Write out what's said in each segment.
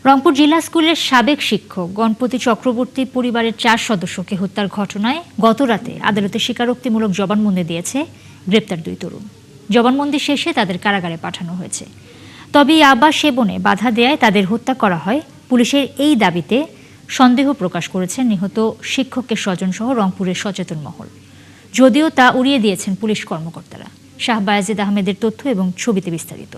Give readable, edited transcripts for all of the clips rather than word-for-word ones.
রংপুর জিলা স্কুলের সাবেক শিক্ষক গণপতি চক্রবর্তী পরিবারের 4 সদস্যকে হত্যার ঘটনায় গতরাতে আদালতে স্বীকারোক্তিমূলক জবানবন্দি দিয়েছে গ্রেপ্তার 2 তরুণ। জবানবন্দি শেষে তাদের কারাগারে পাঠানো হয়েছে। তবে ইয়াবা সেবনে বাধা দেয়ায় তাদের হত্যা করা হয় পুলিশের এই দাবিতে সন্দেহ প্রকাশ করেছেন নিহত শিক্ষকের স্বজনসহ রংপুরের সচেতন মহল। যদিও তা উড়িয়ে দিয়েছেন পুলিশ কর্মকর্তারা। শাহ বায়াজিদ আহমেদের তথ্য এবং ছবিতে বিস্তারিত।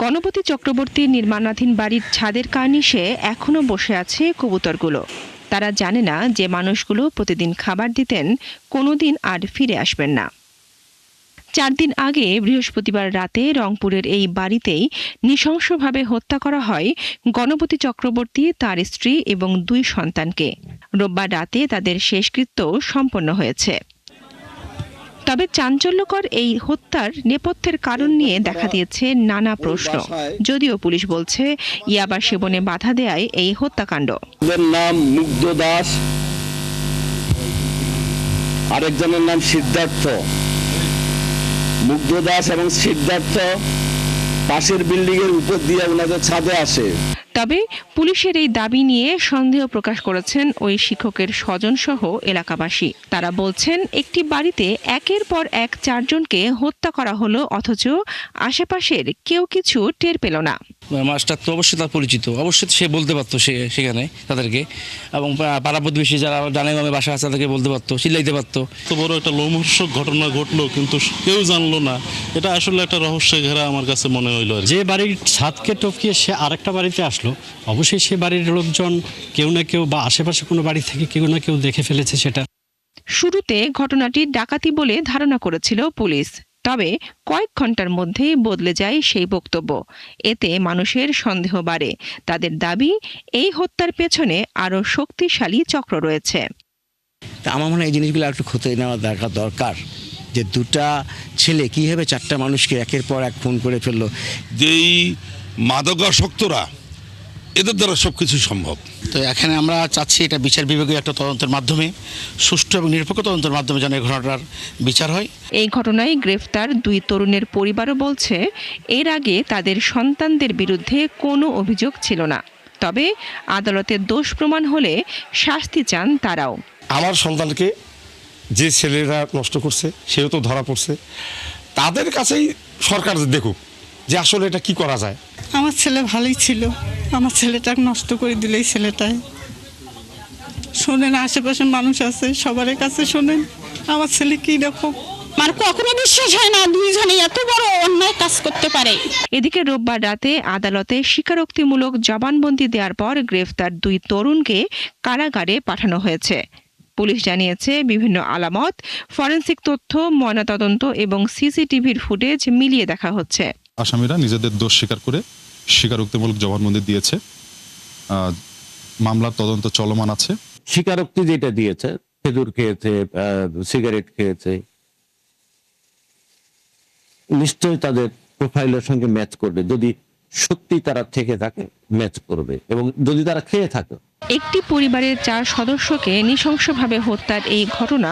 গণপতি চক্রবর্তীর নির্মাণাধীন বাড়ির ছাদের কার্নিশে এখনো বসে আছে কবুতরগুলো। তারা জানে না যে মানুষগুলো প্রতিদিন খাবার দিতেন কোনোদিন আর ফিরে আসবেন না। 4 দিন আগে বৃহস্পতিবার রাতে রংপুরের এই বাড়িতেই নৃশংসভাবে হত্যা করা হয় গণপতি চক্রবর্তী, তার স্ত্রী এবং 2 সন্তানকে। রোববার রাতে তাদের শেষকৃত্য সম্পন্ন হয়েছে। তবে চাঞ্চল্যকর এই হত্যার নেপথ্যের কারণ নিয়ে দেখা দিয়েছে নানা প্রশ্ন। যদিও পুলিশ বলছে ইয়াবা সেবনে বাধা দেয়ায় এই হত্যাকাণ্ড। নাম মুগ্ধ দাস, আরেকজনের নাম সিদ্ধার্থ। মুগ্ধ দাস এবং সিদ্ধার্থ পাশের বিল্ডিং এর উপর দিয়ে ওনাদের ছাদে আসে। তবে পুলিশের এই দাবি নিয়ে সন্দেহ প্রকাশ করেছেন ওই শিক্ষকের স্বজনসহ এলাকাবাসী। তারা বলছেন একটি বাড়িতে একের পর এক 4 জনকে হত্যা করা হলো, অথচ আশেপাশের কেউ কিছু টের পেল না। মাস্টার তো অবশ্যই তার পরিচিত, অবশ্যই সে বলতে পারতো সেখানে তাদেরকে, এবং পাড়া প্রতিবেশী যারা জানে আমি বাসা আছে তাদেরকে বলতে পারতো, চিল্লাইতে পারতো। তো বড় একটা লোমহর্ষক ঘটনা ঘটলো, কিন্তু কেউ জানলো না। এটা আসলে একটা রহস্যে ঘেরা আমার কাছে মনে হইলো। যে বাড়ির ছাদকে টপকিয়ে সে আরেকটা বাড়িতে আসলো, অবশ্যই সে বাড়ির লোকজন কেউ না কেউ বা আশেপাশে কোনো বাড়ি থেকে কেউ না কেউ দেখে ফেলেছে সেটা। শুরুতে ঘটনাটি ডাকাতি বলে ধারণা করেছিল পুলিশ, তবে কয়েক ঘন্টার মধ্যেই বদলে যায় সেই বক্তব্য। এতে মানুষের সন্দেহ বাড়ে। তাদের দাবি এই হত্যার পেছনে আরও শক্তিশালী চক্র রয়েছে। আমার মনে হয় এই জিনিসগুলো একটু খতিয়ে নেওয়া দরকার, যে 2টা ছেলে কীভাবে 4টা মানুষকে একের পর এক খুন করে ফেললো। যেই মাদকাসক্তরা, এদের দ্বারা সবকিছু সম্ভব। তো এখানে আমরা চাচ্ছি এটা বিচার বিভাগীয় একটা তদন্তের মাধ্যমে, সুষ্ঠু এবং নিরপেক্ষ তদন্তের মাধ্যমে যেন এই ঘটনাটার বিচার হয়। এই ঘটনায় গ্রেফতার 2 তরুণের পরিবারও বলছে এর আগে তাদের সন্তানদের বিরুদ্ধে কোনো অভিযোগ ছিল না। তবে আদালতের দোষ প্রমাণ হলে শাস্তি চান তারাও। আমার সন্তানকে যে ছেলেরা নষ্ট করছে সেও তো ধরা পড়ছে, তাদের কাছেই সরকার দেখুক যে আসলে এটা কি করা যায়। আমার ছেলে ভালোই ছিল, আমার ছেলেটাকে নষ্ট করে দিলেই ছেলেটাই শোনেন, আশেপাশে মানুষ আছে সবার কাছে শোনেন আমার ছেলে কি রকম। আর কখনো বিশ্বাস হয় না 2 জনে এত বড় অন্যায় কাজ করতে পারে। এদিকে রোববার রাতে আদালতে স্বীকারোক্তিমূলক জবানবন্দি দেওয়ার পর গ্রেফতার 2 তরুণকে কারাগারে পাঠানো হয়েছে। পুলিশ জানিয়েছে বিভিন্ন আলামত, ফরেনসিক তথ্য, ময়নাতদন্ত এবং সিসিটিভির ফুটেজ মিলিয়ে দেখা হচ্ছে। আসামিরা নিজেদের দোষ স্বীকার করে স্বীকারোক্তিমূলক জবানবন্দি দিয়েছে। মামলার তদন্ত চলমান আছে। স্বীকারোক্তি যেটা দিয়েছে, খেজুর খেয়েছে, সিগারেট খেয়েছে, নিশ্চয়ই তাদের প্রোফাইলের সঙ্গে ম্যাচ করবে। যদি সত্যি তারা থেকে থাকে ম্যাচ করবে, এবং যদি তারা খেয়ে থাকে। একটি পরিবারের 4 সদস্যকে নৃশংসভাবে হত্যার এই ঘটনা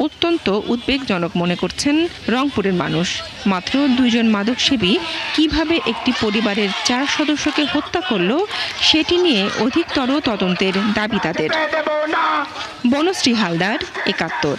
অত্যন্ত উদ্বেগজনক মনে করছেন রংপুরের মানুষ। মাত্র 2 জন মাদকসেবী কিভাবে একটি পরিবারের 4 সদস্যকে হত্যা করল সেটি নিয়ে অধিকতর তদন্তের দাবি তাদের। বনশ্রী হালদার, 71।